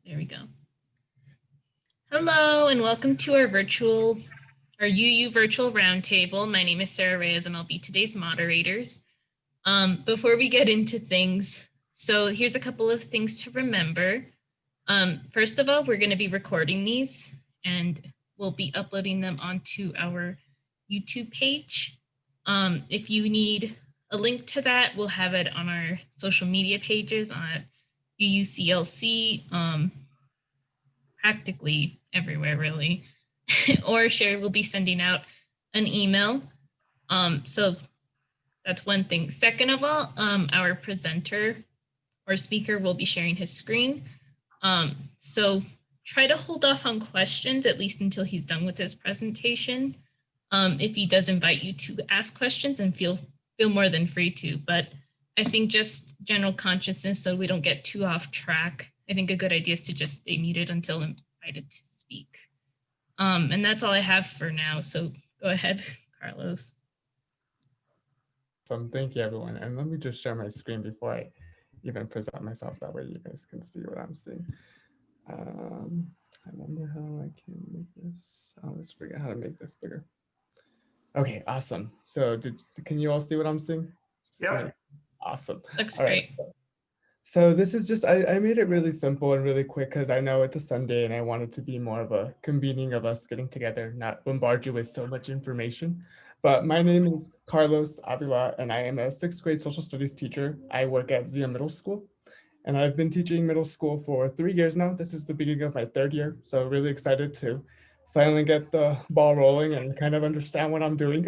There we go. Hello and welcome to our UU Virtual Roundtable. My name is Sarah Reyes and I'll be today's moderators. Before we get into things, so here's a couple of things to remember. First of all, we're going to be recording these and we'll be uploading them onto our YouTube page. If you need a link to that, we'll have it on our social media pages on UUCLC, practically everywhere really. Or Sherry will be sending out an email. So that's one thing. Second of all, our presenter or speaker will be sharing his screen. So try to hold off on questions, at least until he's done with his presentation. If he does invite you to ask questions, and feel more than free to, but I think just general consciousness so we don't get too off track. I think a good idea is to just stay muted until invited to speak. And that's all I have for now. So go ahead, Carlos. Thank you, everyone. And let me just share my screen before I even present myself. That way you guys can see what I'm seeing. I wonder how I can make this. I always forget how to make this bigger. Okay, awesome. So can you all see what I'm seeing? Yeah. Awesome. Looks great. Right. So this is just, I made it really simple and really quick because I know it's a Sunday and I want it to be more of a convening of us getting together, not bombard you with so much information. But my name is Carlos Avila and I am a 6th grade social studies teacher. I work at Zia Middle School and I've been teaching middle school for 3 years now. This is the beginning of my 3rd year. So really excited to finally get the ball rolling and kind of understand what I'm doing.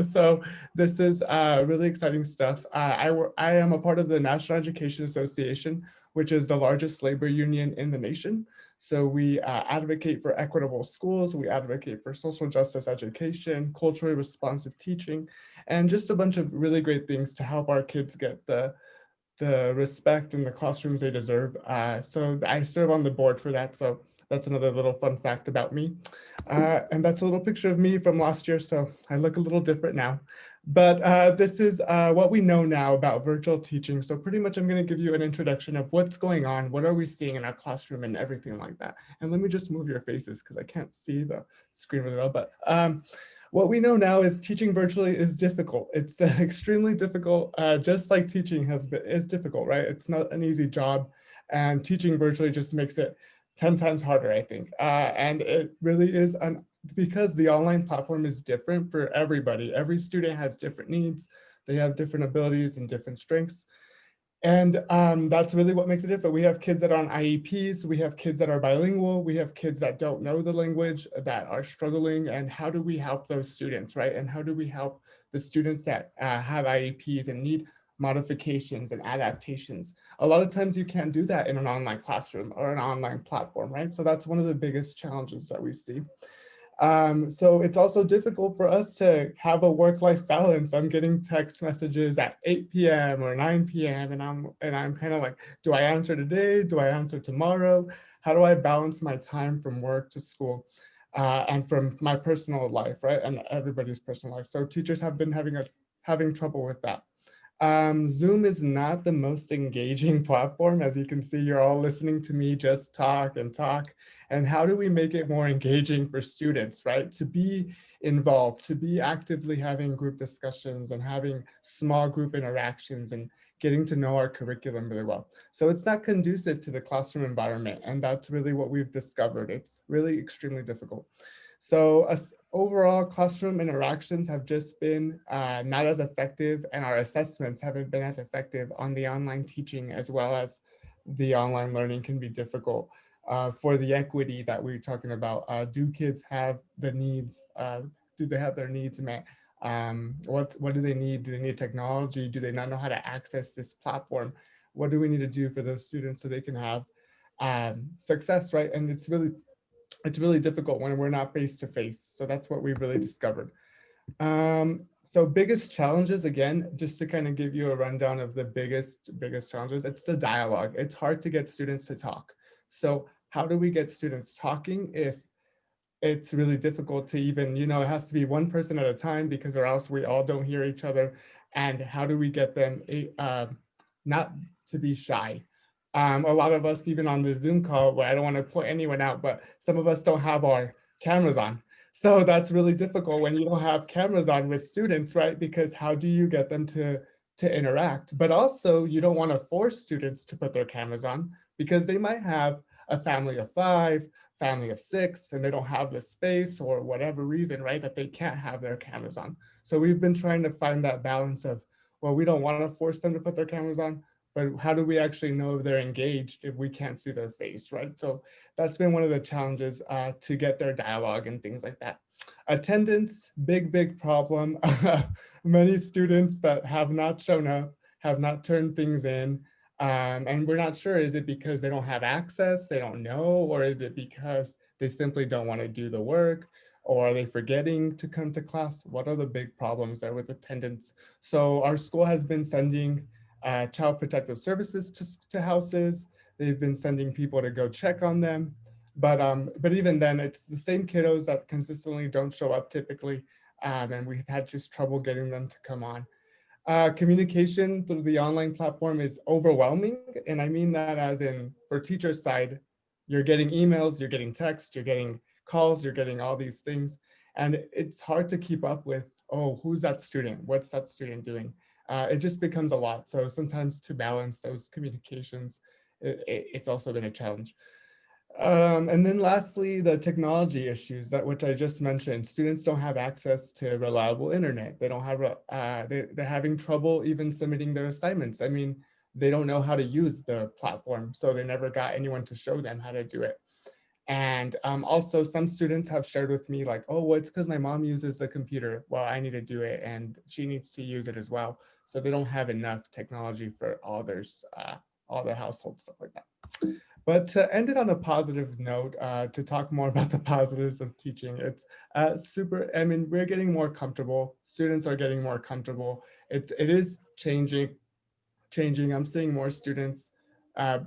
So this is really exciting stuff. I am a part of the National Education Association, which is the largest labor union in the nation. So we advocate for equitable schools, we advocate for social justice education, culturally responsive teaching, and just a bunch of really great things to help our kids get the respect in the classrooms they deserve. So I serve on the board for that. So that's another little fun fact about me. And that's a little picture of me from last year. So I look a little different now. But this is what we know now about virtual teaching. So pretty much I'm going to give you an introduction of what's going on, what are we seeing in our classroom and everything like that. And let me just move your faces because I can't see the screen really well. But what we know now is teaching virtually is difficult. It's extremely difficult, just like teaching is difficult, right? It's not an easy job, and teaching virtually just makes it 10 times harder, I think. And it really is because the online platform is different for everybody. Every student has different needs. They have different abilities and different strengths. And that's really what makes it different. We have kids that are on IEPs, we have kids that are bilingual, we have kids that don't know the language, that are struggling, and how do we help those students, right? And how do we help the students that have IEPs and need modifications and adaptations? A lot of times you can't do that in an online classroom or an online platform, right? So that's one of the biggest challenges that we see. So it's also difficult for us to have a work-life balance. I'm getting text messages at 8 p.m. or 9 p.m. and I'm kind of like, do I answer today? Do I answer tomorrow? How do I balance my time from work to school and from my personal life, right? And everybody's personal life. So teachers have been having trouble with that. Zoom is not the most engaging platform. As you can see, you're all listening to me just talk and talk. And how do we make it more engaging for students, right? To be involved, to be actively having group discussions and having small group interactions and getting to know our curriculum really well. So it's not conducive to the classroom environment. And that's really what we've discovered. It's really extremely difficult. So overall classroom interactions have just been not as effective, and our assessments haven't been as effective on the online teaching, as well as the online learning can be difficult for the equity that we're talking about. Do kids have the needs? Do they have their needs met? What do they need? Do they need technology? Do they not know how to access this platform? What do we need to do for those students so they can have success, right? And it's really difficult when we're not face to face. So that's what we've really discovered. So biggest challenges, again, just to kind of give you a rundown of the biggest challenges, it's the dialogue. It's hard to get students to talk. So how do we get students talking if it's really difficult to even, it has to be one person at a time, because or else we all don't hear each other. And how do we get them not to be shy? A lot of us, even on the Zoom call, where I don't want to point anyone out, but some of us don't have our cameras on. So that's really difficult when you don't have cameras on with students, right? Because how do you get them to interact? But also, you don't want to force students to put their cameras on because they might have a family of 5, family of 6, and they don't have the space or whatever reason, right? That they can't have their cameras on. So we've been trying to find that balance of, well, we don't want to force them to put their cameras on, but how do we actually know if they're engaged if we can't see their face, right? So that's been one of the challenges to get their dialogue and things like that. Attendance, big problem. Many students that have not shown up, have not turned things in, and we're not sure, is it because they don't have access, they don't know, or is it because they simply don't want to do the work, or are they forgetting to come to class? What are the big problems there with attendance? So our school has been sending child protective services to houses. They've been sending people to go check on them. But even then, it's the same kiddos that consistently don't show up typically. And we've had just trouble getting them to come on. Communication through the online platform is overwhelming. And I mean that as in for teacher's side, you're getting emails, you're getting texts, you're getting calls, you're getting all these things. And it's hard to keep up with, oh, who's that student? What's that student doing? It just becomes a lot. So sometimes to balance those communications, it's also been a challenge. And then lastly, the technology issues that which I just mentioned. Students don't have access to reliable internet. They don't have, they're having trouble even submitting their assignments. I mean, they don't know how to use the platform, so they never got anyone to show them how to do it. And also some students have shared with me like, oh, well, it's because my mom uses the computer. Well, I need to do it and she needs to use it as well. So they don't have enough technology for all their household stuff like that. But to end it on a positive note, to talk more about the positives of teaching, it's super, I mean, we're getting more comfortable. Students are getting more comfortable. It is changing. I'm seeing more students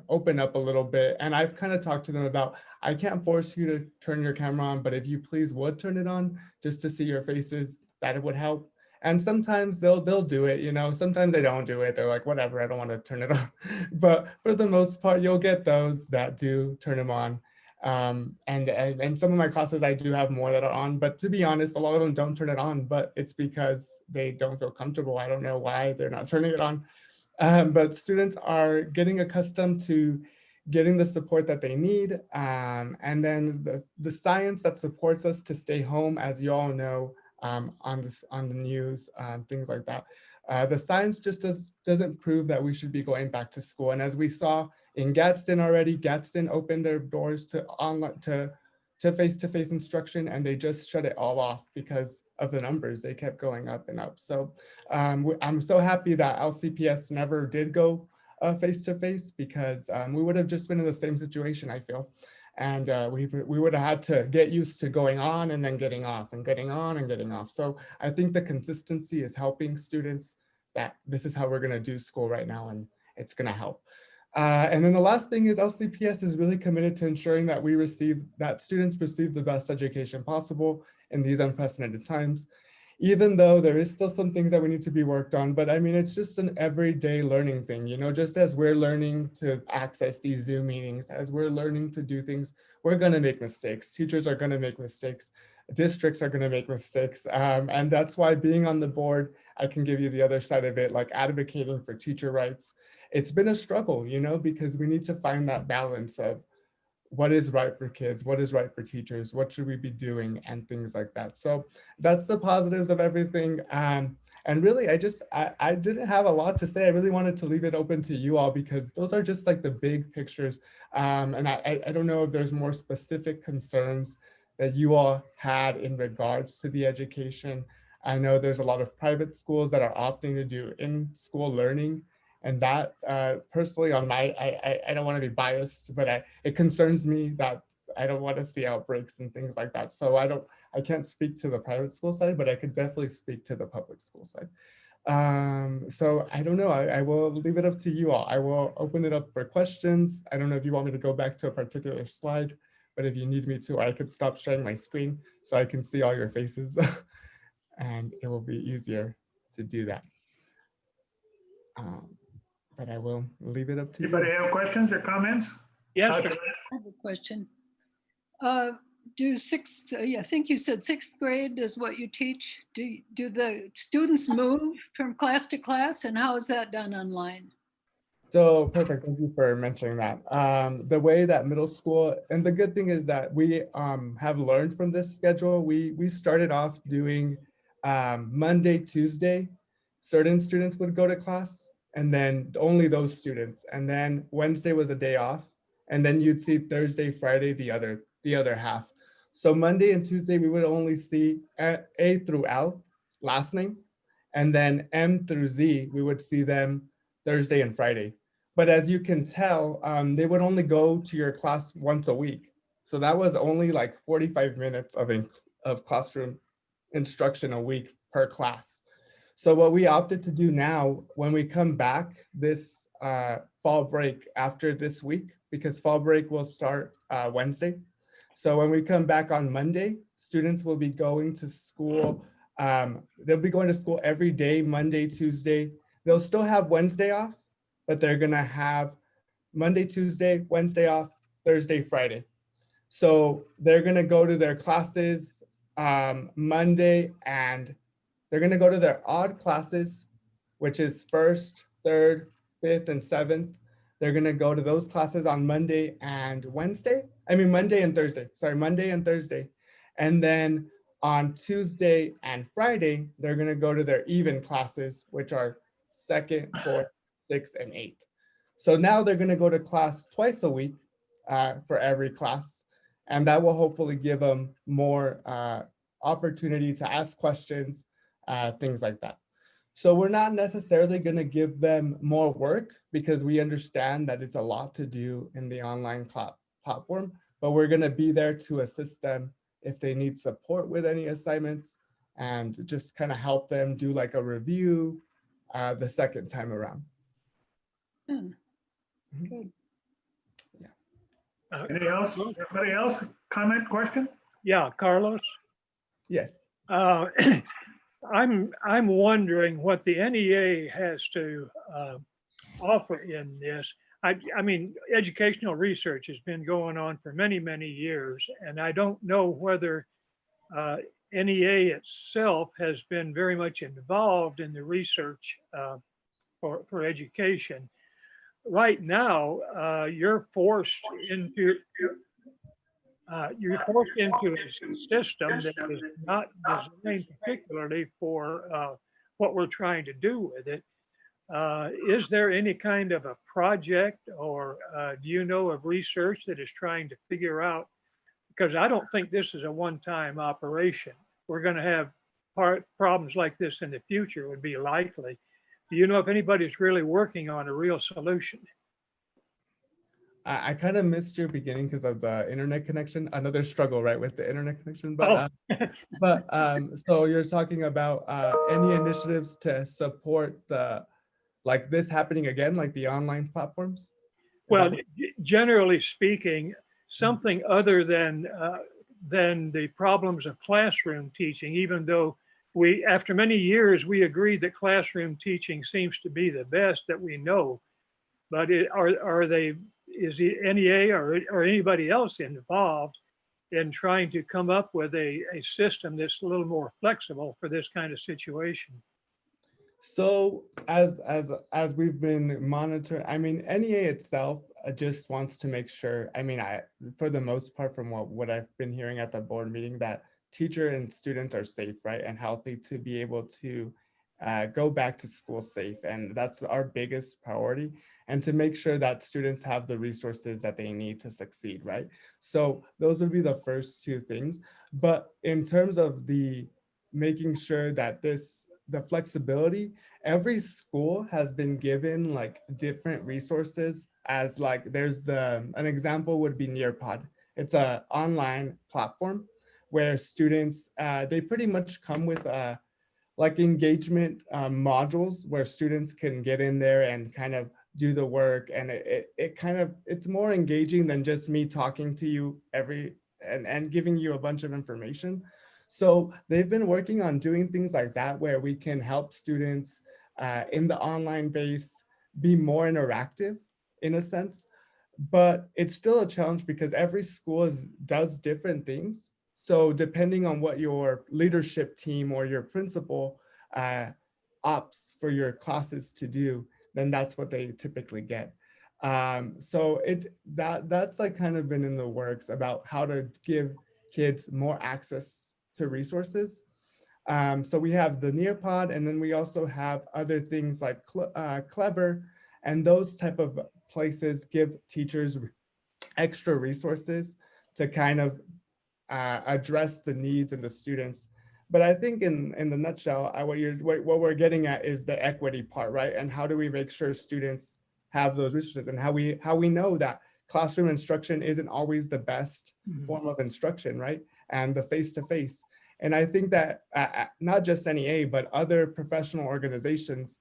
open up a little bit. And I've kind of talked to them about, I can't force you to turn your camera on, but if you please would turn it on just to see your faces, that it would help. And sometimes they'll do it, you know, sometimes they don't do it. They're like, whatever, I don't want to turn it on. But for the most part, you'll get those that do turn them on. And some of my classes, I do have more that are on, but to be honest, a lot of them don't turn it on, but it's because they don't feel comfortable. I don't know why they're not turning it on. But students are getting accustomed to getting the support that they need. And then the science that supports us to stay home, as you all know, on the news, things like that. The science just doesn't prove that we should be going back to school. And as we saw in Gadsden already, Gadsden opened their doors to online to face-to-face instruction, and they just shut it all off because of the numbers. They kept going up and up. So I'm so happy that LCPS never did go face-to-face because we would have just been in the same situation, I feel. And we would have had to get used to going on and then getting off and getting on and getting off. So I think the consistency is helping students that this is how we're going to do school right now, and it's going to help. And then the last thing is LCPS is really committed to ensuring that students receive the best education possible in these unprecedented times, even though there is still some things that we need to be worked on. But I mean, it's just an everyday learning thing, you know, just as we're learning to access these Zoom meetings, as we're learning to do things, we're going to make mistakes. Teachers are going to make mistakes. Districts are going to make mistakes. And that's why being on the board, I can give you the other side of it, like advocating for teacher rights. It's been a struggle, you know, because we need to find that balance of what is right for kids, what is right for teachers, what should we be doing, and things like that. So that's the positives of everything. And really, I didn't have a lot to say. I really wanted to leave it open to you all because those are just like the big pictures. And I don't know if there's more specific concerns that you all had in regards to the education. I know there's a lot of private schools that are opting to do in-school learning, and that personally on my I don't want to be biased, but it concerns me that I don't want to see outbreaks and things like that. So I can't speak to the private school side, but I could definitely speak to the public school side. So I don't know. I will leave it up to you all. I will open it up for questions. I don't know if you want me to go back to a particular slide, but if you need me to, I could stop sharing my screen so I can see all your faces and it will be easier to do that. Um, but I will leave it up to Anybody you. have questions or comments? Yes, Okay. sir. I have a question. Do sixth, I think you said sixth grade is what you teach. Do the students move from class to class, and how is that done online? So perfect. Thank you for mentioning that. The way that middle school, and the good thing is that we have learned from this schedule. We started off doing Monday, Tuesday, certain students would go to class, and then only those students. And then Wednesday was a day off, and then you'd see Thursday, Friday, the other half. So Monday and Tuesday we would only see A through L, last name, and then M through Z we would see them Thursday and Friday. But as you can tell, they would only go to your class once a week. So that was only like 45 minutes of classroom instruction a week per class. So what we opted to do now, when we come back this fall break after this week, because fall break will start Wednesday. So when we come back on Monday, students will be going to school. They'll be going to school every day, Monday, Tuesday. They'll still have Wednesday off, but they're gonna have Monday, Tuesday, Wednesday off, Thursday, Friday. So they're gonna go to their classes Monday, and they're gonna go to their odd classes, which is first, third, fifth, and seventh. They're gonna go to those classes on Monday and Wednesday. I mean Monday and Thursday. Sorry, Monday and Thursday. And then on Tuesday and Friday, they're gonna go to their even classes, which are second, fourth, sixth, and eighth. So now they're gonna go to class twice a week for every class. And that will hopefully give them more opportunity to ask questions, things like that. So we're not necessarily going to give them more work because we understand that it's a lot to do in the online platform, but we're going to be there to assist them if they need support with any assignments and just kind of help them do like a review the second time around. Hmm, Good. Anybody else? Comment, question? Yeah, Carlos. Yes. Uh, I'm wondering what the NEA has to offer in this. I mean, educational research has been going on for many, many years, and I don't know whether NEA itself has been very much involved in the research for education. Right now, you're forced into a system that is not designed particularly for what we're trying to do with it. Is there any kind of a project or do you know of research that is trying to figure out, because I don't think this is a one-time operation. We're going to have problems like this in the future, would be likely. Do you know if anybody's really working on a real solution? I kind of missed your beginning because of the internet connection. Another struggle, right, with the internet connection. But so you're talking about any initiatives to support the like this happening again, like the online platforms? Is Well, that what- generally speaking, something other than the problems of classroom teaching, even though after many years, we agreed that classroom teaching seems to be the best that we know. But is the NEA or anybody else involved in trying to come up with a system that's a little more flexible for this kind of situation? So as we've been monitoring, I mean, NEA itself just wants to make sure. I mean, for the most part, from what I've been hearing at the board meeting, that teacher and students are safe, right, and healthy to be able to go back to school safe, and that's our biggest priority. And to make sure that students have the resources that they need to succeed, right? So those would be the first two things. But in terms of the making sure that the flexibility, every school has been given like different resources. As like there's an example would be Nearpod. It's a online platform where students they pretty much come with like engagement modules where students can get in there and kind of do the work, and it kind of, it's more engaging than just me talking to you and giving you a bunch of information. So they've been working on doing things like that where we can help students in the online base be more interactive in a sense, but it's still a challenge because every school does different things. So depending on what your leadership team or your principal opts for your classes to do, then that's what they typically get. So that's like kind of been in the works about how to give kids more access to resources. So we have the Nearpod, and then we also have other things like Clever, and those type of places give teachers extra resources to kind of address the needs of the students. But I think in the nutshell, what we're getting at is the equity part, right? And how do we make sure students have those resources, and how we know that classroom instruction isn't always the best form of instruction, right? And the face-to-face. And I think that not just NEA, but other professional organizations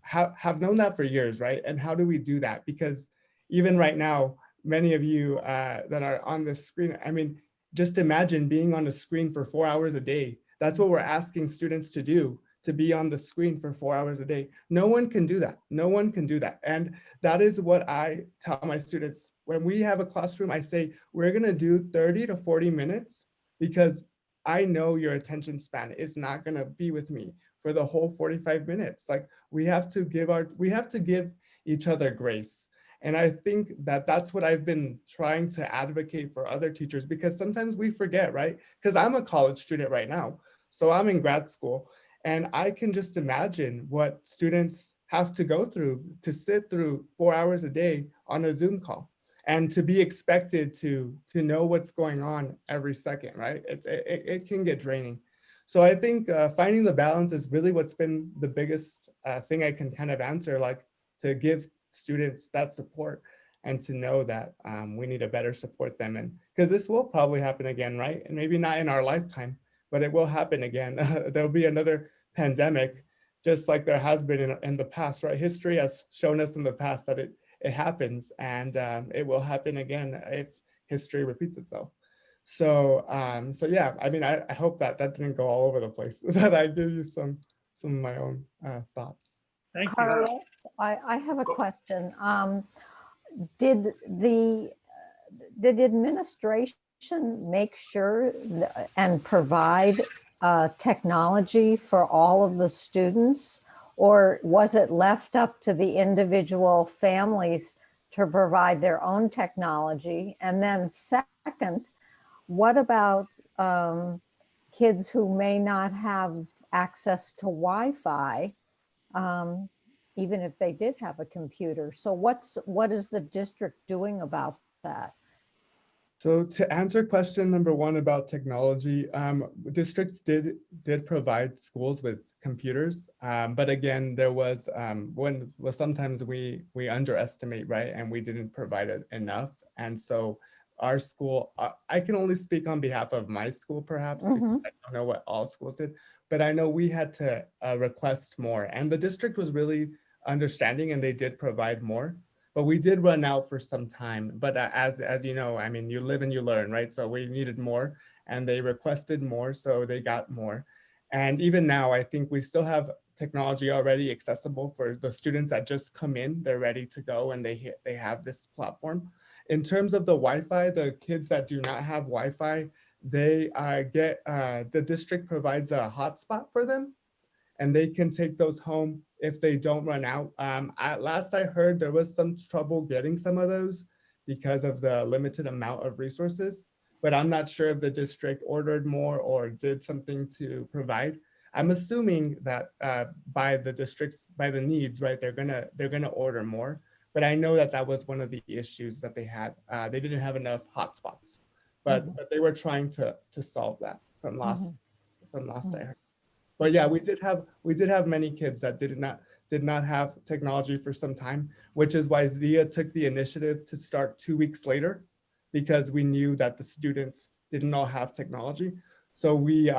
have known that for years, right? And how do we do that? Because even right now, many of you that are on the screen, I mean, just imagine being on the screen for 4 hours a day. That's what we're asking students to do, to be on the screen for 4 hours a day. No one can do that. No one can do that. And that is what I tell my students. When we have a classroom, I say, we're gonna do 30 to 40 minutes because I know your attention span is not gonna be with me for the whole 45 minutes. Like we have to give each other grace. And I think that that's what I've been trying to advocate for other teachers, because sometimes we forget, right? Because I'm a college student right now. So I'm in grad school, and I can just imagine what students have to go through to sit through 4 hours a day on a Zoom call and to be expected to know what's going on every second, right? It can get draining. So I think finding the balance is really what's been the biggest thing I can kind of answer, like to give students that support and to know that we need to better support them. And because this will probably happen again, right? And maybe not in our lifetime, but it will happen again. There'll be another pandemic, just like there has been in the past, right? History has shown us in the past that it happens, and it will happen again if history repeats itself. So, so yeah, I mean, I hope that didn't go all over the place, that I give you some of my own thoughts. Thank you. Carlos, I have a question. Did the administration make sure and provide technology for all of the students, or was it left up to the individual families to provide their own technology? And then second, what about kids who may not have access to Wi-Fi, even if they did have a computer? So what is the district doing about that? So to answer question number one about technology, districts did provide schools with computers, but again, there was sometimes we underestimate, right, and we didn't provide it enough. And so our school, I can only speak on behalf of my school, perhaps, because I don't know what all schools did, but I know we had to request more, and the district was really understanding, and they did provide more. But we did run out for some time. But as you know, I mean, you live and you learn, right? So we needed more, and they requested more, so they got more. And even now, I think we still have technology already accessible for the students that just come in. They're ready to go, and they have this platform. In terms of the Wi-Fi, the kids that do not have Wi-Fi, they the district provides a hotspot for them, and they can take those home if they don't run out. Last I heard, there was some trouble getting some of those because of the limited amount of resources, but I'm not sure if the district ordered more or did something to provide. I'm assuming that by the needs, right, they're gonna order more, but I know that was one of the issues that they had. They didn't have enough hotspots, but they were trying to solve that from last I heard. But yeah, we did have many kids that did not have technology for some time, which is why Zia took the initiative to start 2 weeks later, because we knew that the students didn't all have technology. So we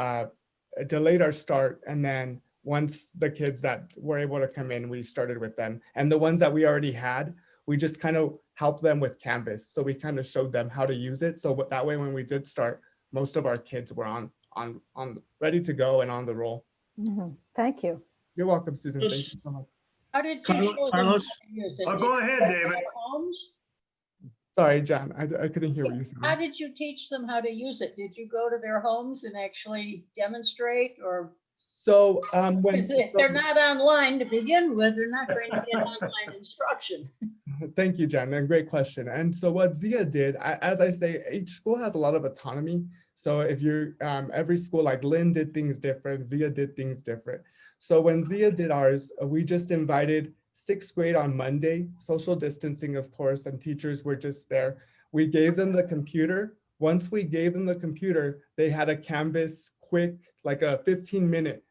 delayed our start, and then once the kids that were able to come in, we started with them. And the ones that we already had, we just kind of helped them with Canvas. So we kind of showed them how to use it. So that way, when we did start, most of our kids were on ready to go and on the roll. Thank you. You're welcome, Susan. Thank you so much. How did you show them how Carlos? to use it? Oh, Did go you ahead, do it in David. their homes? Sorry, John, I couldn't hear what you said. How did you teach them how to use it? Did you go to their homes and actually demonstrate, or So because if they're not online to begin with, they're not going to get online instruction? Thank you, Jen, and great question. And so what Zia did, as I say, each school has a lot of autonomy. So if you're, every school, like Lynn did things different, Zia did things different. So when Zia did ours, we just invited 6th grade on Monday, social distancing, of course, and teachers were just there. We gave them the computer. Once we gave them the computer, they had a Canvas quick, like a 15-minute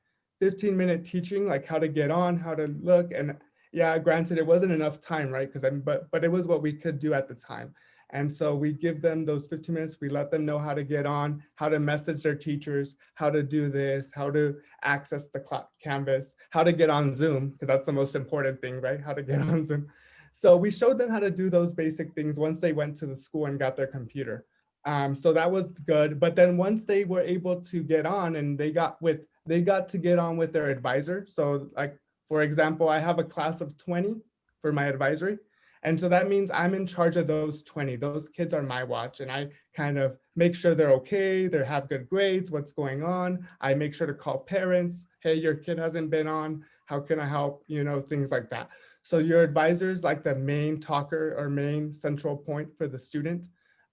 teaching, like how to get on, how to look. And yeah, granted, it wasn't enough time, right? But it was what we could do at the time. And so we give them those 15 minutes. We let them know how to get on, how to message their teachers, how to do this, how to access the Canvas, how to get on Zoom, because that's the most important thing, right? How to get on Zoom. So we showed them how to do those basic things once they went to the school and got their computer. So that was good. But then once they were able to get on and they got to get on with their advisor. So like, for example, I have a class of 20 for my advisory. And so that means I'm in charge of those 20. Those kids are my watch, and I kind of make sure they're okay, they have good grades, what's going on. I make sure to call parents, hey, your kid hasn't been on, how can I help? You know, things like that. So your advisor is like the main talker or main central point for the student.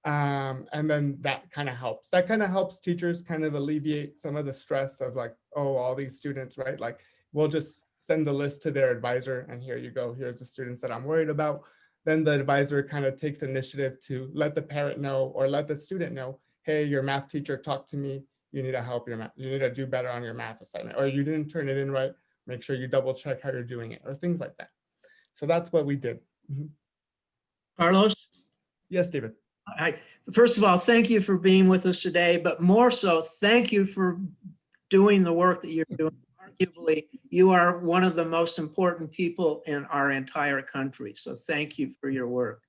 And then that kind of helps. That kind of helps teachers kind of alleviate some of the stress of like, oh, all these students, right? Like, we'll just send the list to their advisor and here you go, here's the students that I'm worried about. Then the advisor kind of takes initiative to let the parent know or let the student know, hey, your math teacher talked to me, you need to help your math, you need to do better on your math assignment, or you didn't turn it in right, make sure you double check how you're doing it, or things like that. So that's what we did. Carlos? Yes, David. First of all, thank you for being with us today, but more so, thank you for doing the work that you're doing. Arguably, you are one of the most important people in our entire country. So thank you for your work.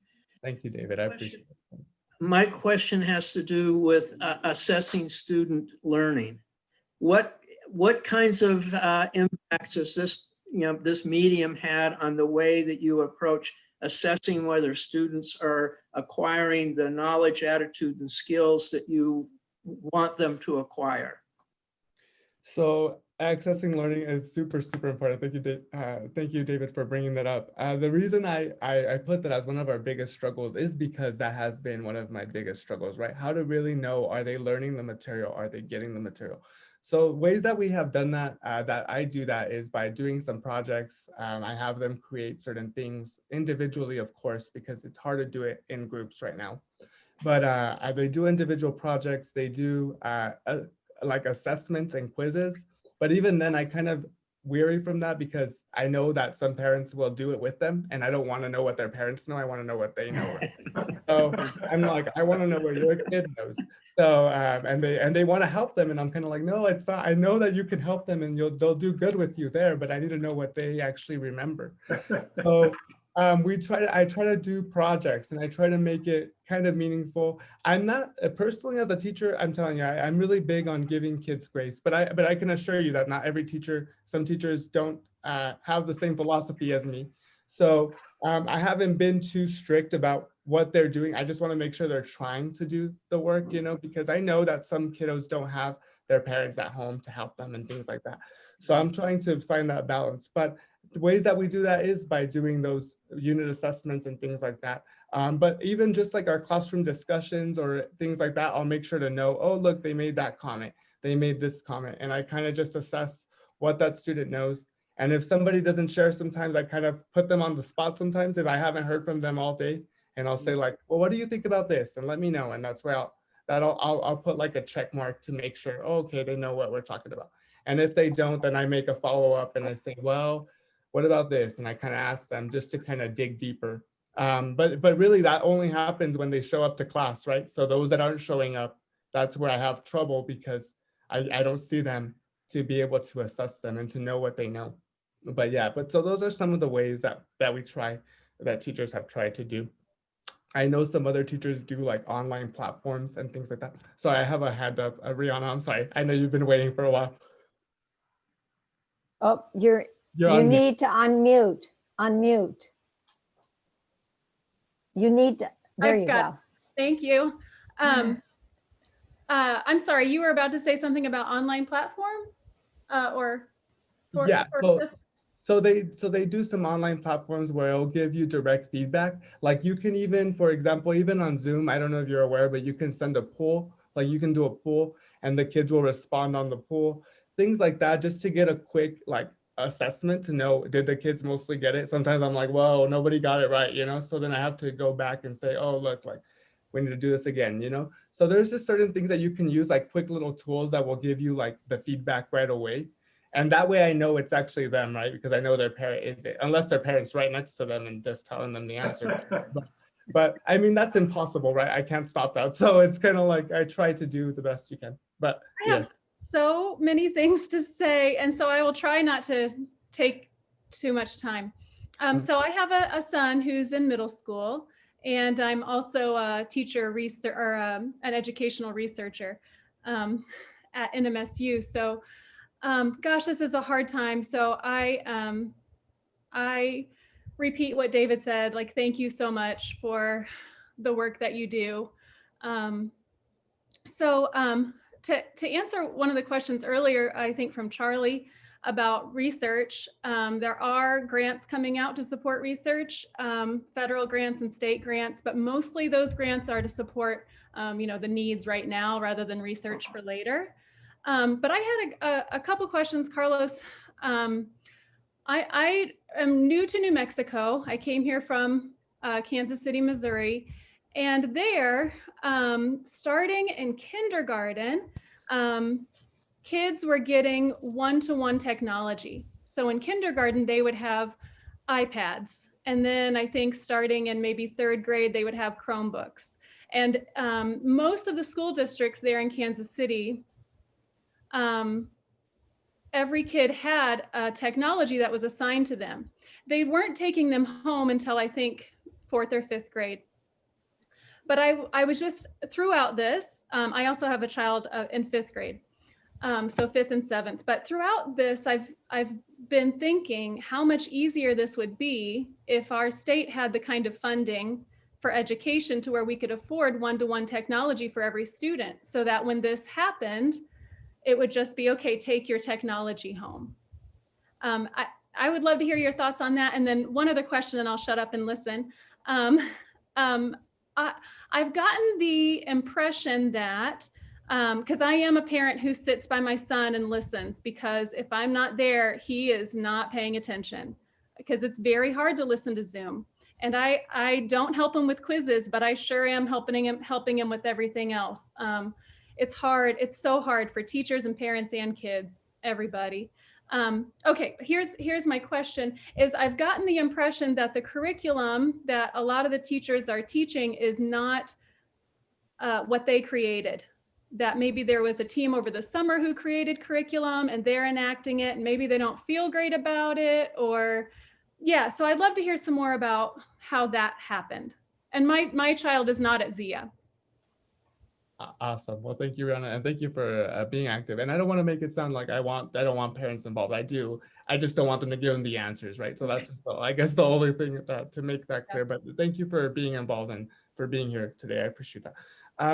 Thank you, David. I appreciate it. My question has to do with assessing student learning. What kinds of impacts has this medium had on the way that you approach assessing whether students are acquiring the knowledge, attitude, and skills that you want them to acquire? So accessing learning is super, super important. Thank you, David, for bringing that up. The reason I put that as one of our biggest struggles is because that has been one of my biggest struggles, right? How to really know, are they learning the material? Are they getting the material? So ways that we have done that, that I do that is by doing some projects. I have them create certain things individually, of course, because it's hard to do it in groups right now. But they do individual projects. They do like assessments and quizzes. But even then, I kind of weary from that because I know that some parents will do it with them, and I don't want to know what their parents know. I want to know what they know. So I'm like, I want to know what your kid knows. So and they want to help them, and I'm kind of like, no, it's not. I know that you can help them, and they'll do good with you there, but I need to know what they actually remember. So I try to do projects, and I try to make it kind of meaningful. I'm not personally as a teacher, I'm telling you, I'm really big on giving kids grace, but I can assure you that not every teacher, some teachers don't have the same philosophy as me. So I haven't been too strict about what they're doing. I just want to make sure they're trying to do the work, because I know that some kiddos don't have their parents at home to help them and things like that. So I'm trying to find that balance. But the ways that we do that is by doing those unit assessments and things like that. But even just like our classroom discussions or things like that, I'll make sure to know, oh, look, they made that comment. They made this comment. And I kind of just assess what that student knows. And if somebody doesn't share, sometimes I kind of put them on the spot sometimes if I haven't heard from them all day. And I'll say like, well, what do you think about this? And let me know. And that's why I'll put like a check mark to make sure, oh, okay, they know what we're talking about. And if they don't, then I make a follow-up and I say, well, what about this? And I kind of ask them just to kind of dig deeper. But really that only happens when they show up to class, right? So those that aren't showing up, that's where I have trouble because I don't see them to be able to assess them and to know what they know. But yeah, so those are some of the ways that we try, that teachers have tried to do. I know some other teachers do like online platforms and things like that. So I have a hand up, Rihanna, I'm sorry. I know you've been waiting for a while. Oh, You're You on mute. need to unmute. You need to, there I've you got go. Thank you. I'm sorry, you were about to say something about online platforms, or for, Yeah. for So, this? so they do some online platforms where it'll give you direct feedback. Like you can even, for example, even on Zoom, I don't know if you're aware, but you can send a poll. Like you can do a poll and the kids will respond on the poll. Things like that, just to get a quick like assessment to know, did the kids mostly get it? Sometimes I'm like, whoa, nobody got it right, you know? So then I have to go back and say, oh, look, like we need to do this again, you know? So there's just certain things that you can use, like quick little tools that will give you like the feedback right away. And that way I know it's actually them, right? Because I know their parent is it, unless their parent's right next to them and just telling them the answer. But I mean, that's impossible, right? I can't stop that. So it's kind of like, I try to do the best you can, but I have so many things to say, and so I will try not to take too much time. So I have a son who's in middle school, and I'm also a teacher research or an educational researcher at NMSU. So, gosh, this is a hard time. So I repeat what David said. Like, thank you so much for the work that you do. To answer one of the questions earlier, I think from Charlie about research, there are grants coming out to support research, federal grants and state grants, but mostly those grants are to support, the needs right now rather than research for later. But I had a couple questions, Carlos. I am new to New Mexico. I came here from Kansas City, Missouri. And there, starting in kindergarten, kids were getting one-to-one technology. So in kindergarten, they would have iPads. And then I think starting in maybe third grade, they would have Chromebooks. And most of the school districts there in Kansas City, every kid had a technology that was assigned to them. They weren't taking them home until I think fourth or fifth grade. But I was just throughout this, I also have a child in fifth grade, so fifth and seventh. But throughout this, I've been thinking how much easier this would be if our state had the kind of funding for education to where we could afford one-to-one technology for every student, so that when this happened, it would just be, okay, take your technology home. I would love to hear your thoughts on that. And then one other question, and I'll shut up and listen. I've gotten the impression that, because I am a parent who sits by my son and listens, because if I'm not there, he is not paying attention, because it's very hard to listen to Zoom. And I don't help him with quizzes, but I sure am helping him with everything else. It's hard. It's so hard for teachers and parents and kids, everybody. Okay, here's my question is I've gotten the impression that the curriculum that a lot of the teachers are teaching is not what they created. That maybe there was a team over the summer who created curriculum and they're enacting it and maybe they don't feel great about it, or yeah, so I'd love to hear some more about how that happened. And my child is not at Zia. Awesome. Well, thank you, Rihanna, and thank you for being active. And I don't want to make it sound like I don't want parents involved. I do. I just don't want them to give them the answers, right? So that's just I guess the only thing to make that clear. But thank you for being involved and for being here today. I appreciate that.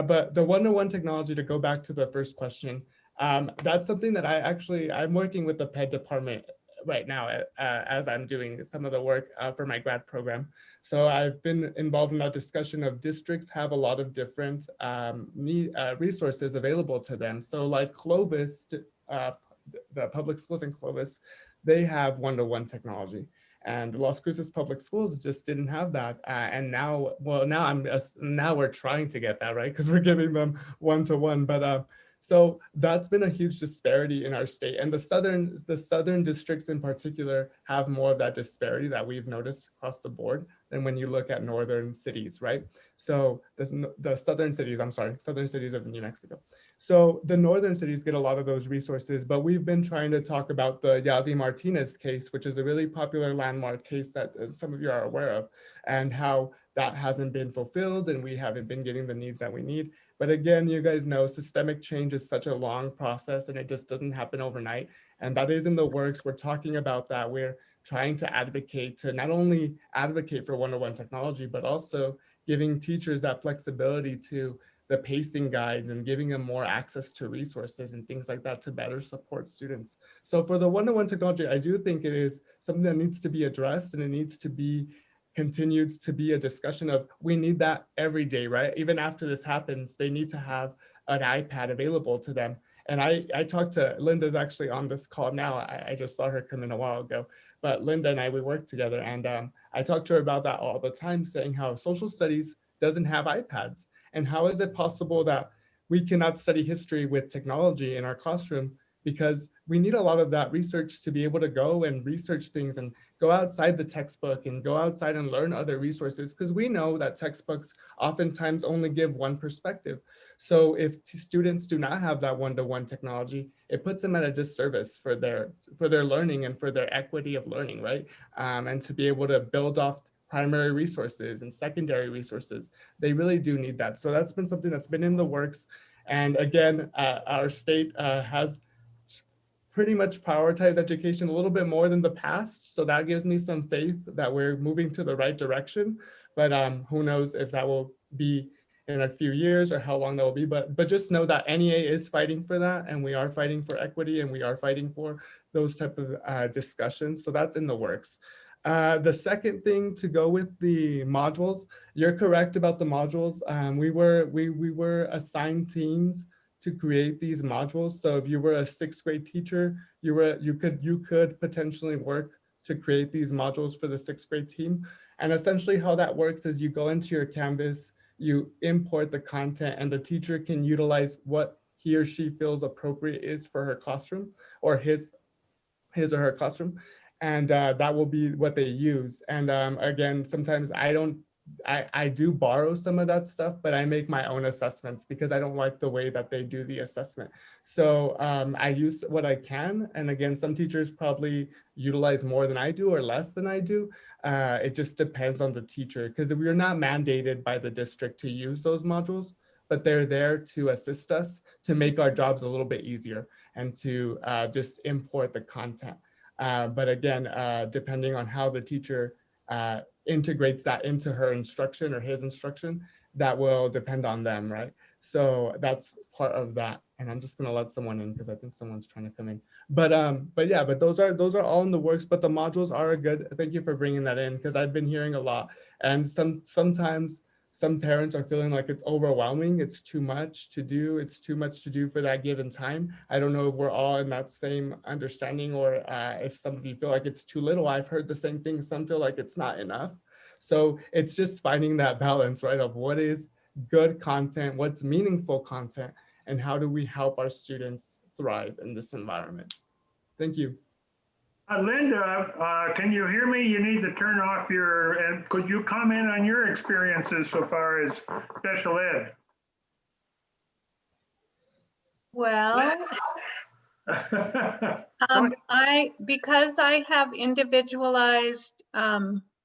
But the one-to-one technology, to go back to the first question, that's something that I'm working with the PED department right now as I'm doing some of the work for my grad program. So I've been involved in that discussion of districts have a lot of different resources available to them. So like Clovis, the public schools in Clovis, they have one-to-one technology. And Las Cruces Public Schools just didn't have that. And now we're trying to get that, right? Because we're giving them one-to-one. But so that's been a huge disparity in our state. And the southern districts in particular have more of that disparity that we've noticed across the board than when you look at northern cities, right? So the southern cities of New Mexico. So the northern cities get a lot of those resources, but we've been trying to talk about the Yazzie Martinez case, which is a really popular landmark case that some of you are aware of, and how that hasn't been fulfilled and we haven't been getting the needs that we need. But again, you guys know systemic change is such a long process and it just doesn't happen overnight. And that is in the works. We're talking about that. We're trying to advocate to not only advocate for one-on-one technology, but also giving teachers that flexibility to the pacing guides and giving them more access to resources and things like that to better support students. So for the one-on-one technology, I do think it is something that needs to be addressed and it needs to be continued to be a discussion of we need that every day, right? Even after this happens, they need to have an iPad available to them. And I talked to Linda's actually on this call now. I just saw her come in a while ago, but Linda and I, we work together and I talk to her about that all the time, saying how social studies doesn't have iPads. And how is it possible that we cannot study history with technology in our classroom? Because we need a lot of that research to be able to go and research things and go outside the textbook and go outside and learn other resources, because we know that textbooks oftentimes only give one perspective. So if students do not have that one-to-one technology, it puts them at a disservice for their learning and for their equity of learning, right? And to be able to build off primary resources and secondary resources, they really do need that. So that's been something that's been in the works. And again, our state has pretty much prioritize education a little bit more than the past. So that gives me some faith that we're moving to the right direction. But who knows if that will be in a few years or how long that will be. But just know that NEA is fighting for that, and we are fighting for equity, and we are fighting for those type of discussions. So that's in the works. The second thing to go with the modules, you're correct about the modules. We were assigned teams to create these modules. So if you were a 6th grade teacher, you could potentially work to create these modules for the 6th grade team. And essentially how that works is you go into your Canvas, you import the content, and the teacher can utilize what he or she feels appropriate is for her classroom or his or her classroom. And that will be what they use. And again, sometimes I do borrow some of that stuff, but I make my own assessments because I don't like the way that they do the assessment. So I use what I can. And again, some teachers probably utilize more than I do or less than I do. It just depends on the teacher, because we're not mandated by the district to use those modules, but they're there to assist us to make our jobs a little bit easier and to just import the content. But again, depending on how the teacher integrates that into her instruction or his instruction, that will depend on them, right? So that's part of that. And I'm just gonna let someone in because I think someone's trying to come in. But yeah, but those are all in the works. But the modules are good. Thank you for bringing that in, because I've been hearing a lot. And sometimes some parents are feeling like it's overwhelming. It's too much to do. It's too much to do for that given time. I don't know if we're all in that same understanding, or if some of you feel like it's too little. I've heard the same thing. Some feel like it's not enough. So it's just finding that balance, right, of what is good content, what's meaningful content, and how do we help our students thrive in this environment. Thank you. Linda, can you hear me? You need to turn off and could you comment on your experiences so far as special ed? Well, because I have individualized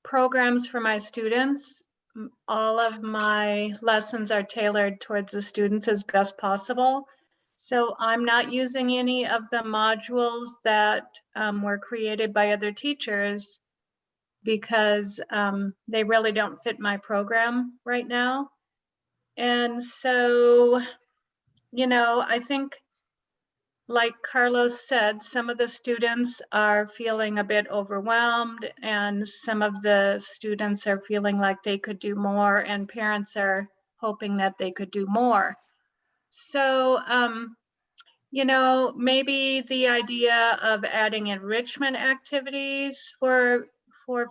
programs for my students, all of my lessons are tailored towards the students as best possible. So I'm not using any of the modules that were created by other teachers because they really don't fit my program right now. And so, you know, I think, like Carlos said, some of the students are feeling a bit overwhelmed, and some of the students are feeling like they could do more, and parents are hoping that they could do more. So, you know, maybe the idea of adding enrichment activities for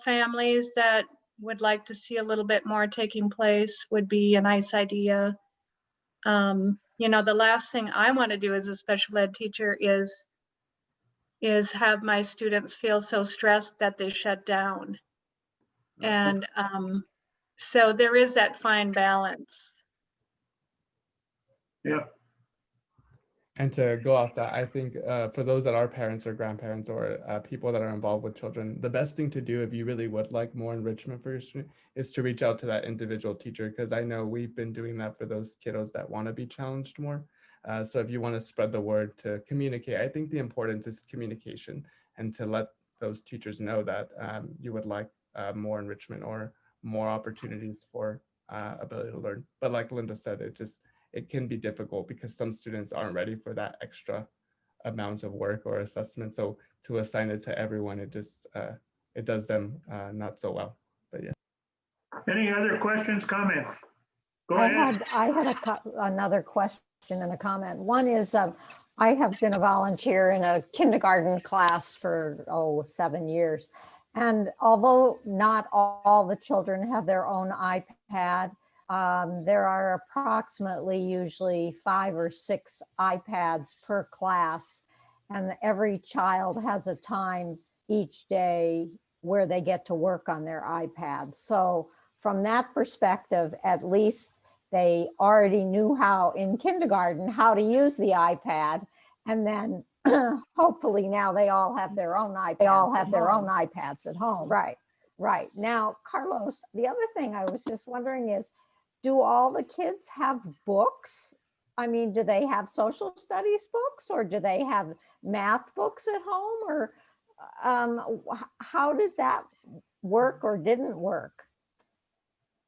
families that would like to see a little bit more taking place would be a nice idea. You know, the last thing I want to do as a special ed teacher is have my students feel so stressed that they shut down. And so there is that fine balance. Yeah. And to go off that, I think for those that are parents or grandparents or people that are involved with children, the best thing to do if you really would like more enrichment for your student is to reach out to that individual teacher, because I know we've been doing that for those kiddos that want to be challenged more. So if you want to spread the word to communicate, I think the importance is communication and to let those teachers know that you would like more enrichment or more opportunities for ability to learn. But like Linda said, it can be difficult because some students aren't ready for that extra amount of work or assessment. So to assign it to everyone, it does them not so well. But yeah. Any other questions, comments? Go ahead. I had another question and a comment. One is I have been a volunteer in a kindergarten class for 7 years. And although not all the children have their own iPad, there are approximately usually 5 or 6 iPads per class, and every child has a time each day where they get to work on their iPads. So from that perspective, at least they already knew how in kindergarten how to use the iPad, and then hopefully now they all have their own iPads. They all have their own iPads at home. Right. Now, Carlos, the other thing I was just wondering is, do all the kids have books? I mean, do they have social studies books, or do they have math books at home, or how did that work or didn't work?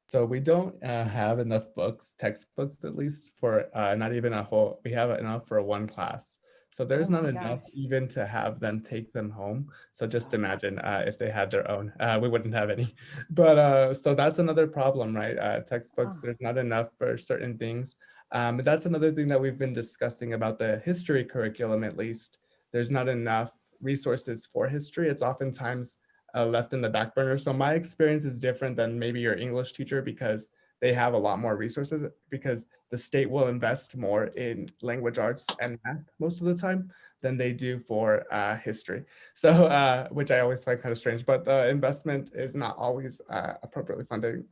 So we don't have enough books, textbooks at least, for not even a whole, we have enough for one class. So there's not enough even to have them take them home. So just imagine if they had their own, we wouldn't have any. But so that's another problem, right? Textbooks, there's not enough for certain things. That's another thing that we've been discussing about the history curriculum, at least. There's not enough resources for history. It's oftentimes left in the back burner. So my experience is different than maybe your English teacher, because they have a lot more resources, because the state will invest more in language arts and math most of the time than they do for history. So, which I always find kind of strange, but the investment is not always appropriately funded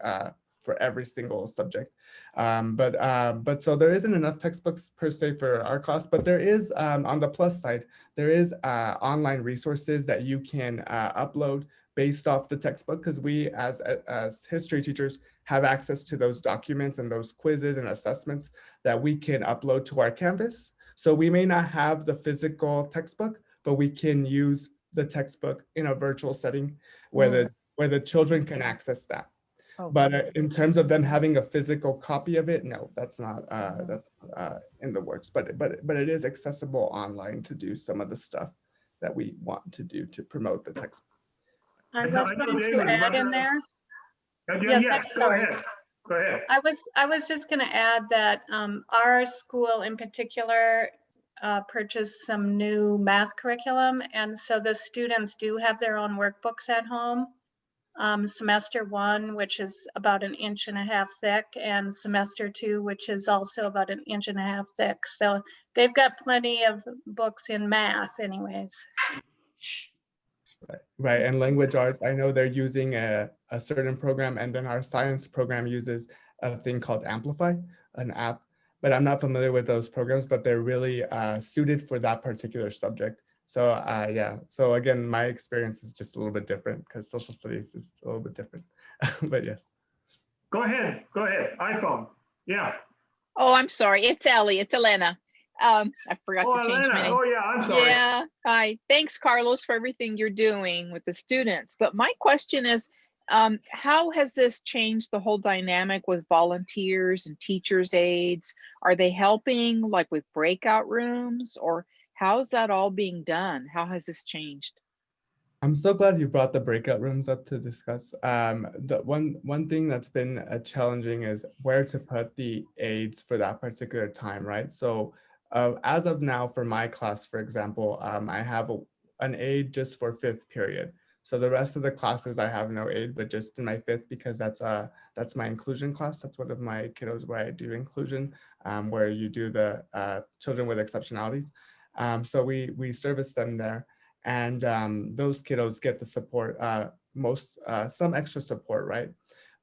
for every single subject. But so there isn't enough textbooks per se for our class, but there is, on the plus side, there is online resources that you can upload based off the textbook, because we as history teachers have access to those documents and those quizzes and assessments that we can upload to our Canvas. So we may not have the physical textbook, but we can use the textbook in a virtual setting where the children can access that. But in terms of them having a physical copy of it, no, that's not in the works. But it is accessible online to do some of the stuff that we want to do to promote the textbook. I was going to add in there. Yes, go ahead. Go ahead. I was just going to add that our school in particular purchased some new math curriculum, and so the students do have their own workbooks at home. Semester 1, which is about 1.5 inches thick, and semester 2, which is also about 1.5 inches thick. So they've got plenty of books in math anyways. Right, and language arts, I know they're using a certain program, and then our science program uses a thing called Amplify, an app, but I'm not familiar with those programs, but they're really suited for that particular subject. So yeah, so again, my experience is just a little bit different because social studies is a little bit different, but yes. Go ahead, iPhone, yeah. Oh, I'm sorry, it's Ellie, it's Elena. I forgot to change my name. Oh yeah, I'm sorry. Yeah, hi, thanks Carlos for everything you're doing with the students. But my question is, how has this changed the whole dynamic with volunteers and teachers' aides? Are they helping like with breakout rooms, or how's that all being done? How has this changed? I'm so glad you brought the breakout rooms up to discuss. The one thing that's been challenging is where to put the aides for that particular time, right? So as of now, for my class, for example, I have an aide just for 5th period. So the rest of the classes I have no aide, but just in my 5th, because that's my inclusion class. That's one of my kiddos where I do inclusion, where you do the children with exceptionalities. So we service them there. And those kiddos get the support, some extra support, right?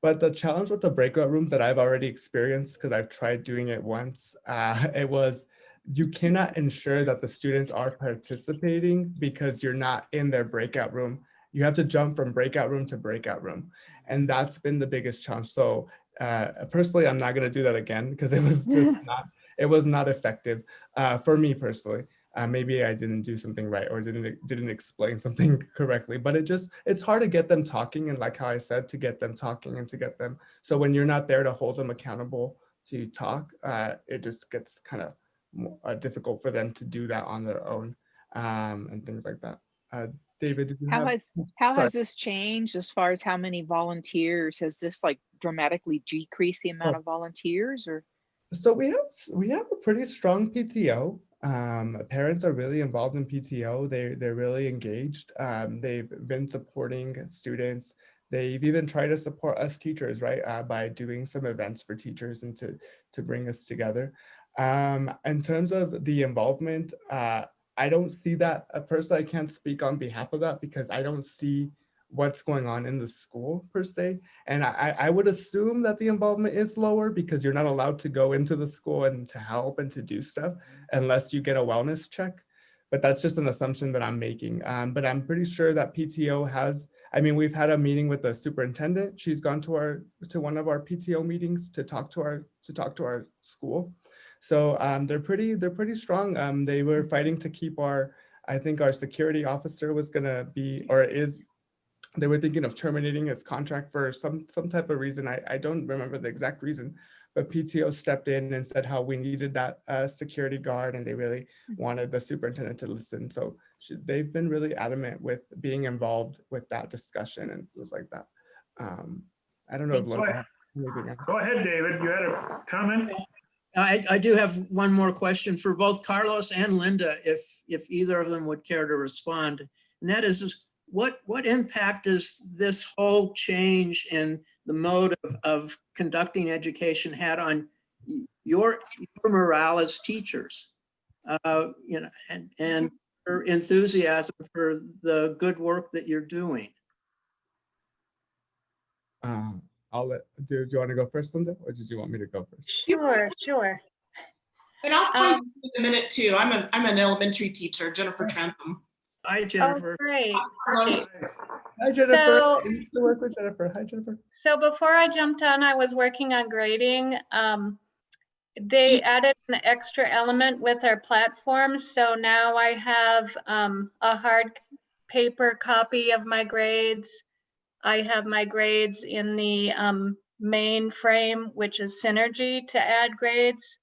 But the challenge with the breakout rooms that I've already experienced, because I've tried doing it once, it was you cannot ensure that the students are participating because you're not in their breakout room. You have to jump from breakout room to breakout room. And that's been the biggest challenge. So personally, I'm not going to do that again because it was just it was not effective for me personally. Maybe I didn't do something right or didn't explain something correctly, but it's hard to get them talking. And like how I said, to get them talking and to get them. So when you're not there to hold them accountable to talk, it just gets kind of difficult for them to do that on their own and things like that. David, did you How have? has this changed as far as how many volunteers? Has this like dramatically decreased the amount of volunteers, or? So we have a pretty strong PTO. Parents are really involved in PTO. They're really engaged. They've been supporting students. They've even tried to support us teachers, right, by doing some events for teachers and to bring us together. In terms of the involvement, I don't see that. Personally, I can't speak on behalf of that because I don't see what's going on in the school per se. And I would assume that the involvement is lower because you're not allowed to go into the school and to help and to do stuff unless you get a wellness check. But that's just an assumption that I'm making. But I'm pretty sure that PTO has, I mean, we've had a meeting with the superintendent. She's gone to one of our PTO meetings to talk to our school. So they're pretty strong. They were fighting to keep I think our security officer was gonna be, or is, they were thinking of terminating his contract for some type of reason. I don't remember the exact reason, but PTO stepped in and said how we needed that security guard, and they really wanted the superintendent to listen. So they've been really adamant with being involved with that discussion and things like that. I don't know if Linda has anything else. Go ahead, David. You had a comment? I do have one more question for both Carlos and Linda, if either of them would care to respond. And that is, what impact does this whole change in the mode of conducting education had on your morale as teachers? You know, and your enthusiasm for the good work that you're doing. Do you want to go first, Linda, or did you want me to go first? Sure. And I'll probably in a minute too. I'm an elementary teacher, Jennifer Trentham. Hi, Jennifer. Oh, great. Hi, Jennifer. I used to work with Jennifer. Hi, Jennifer. So before I jumped on, I was working on grading. They added an extra element with our platform. So now I have a hard paper copy of my grades. I have my grades in the main frame, which is Synergy, to add grades.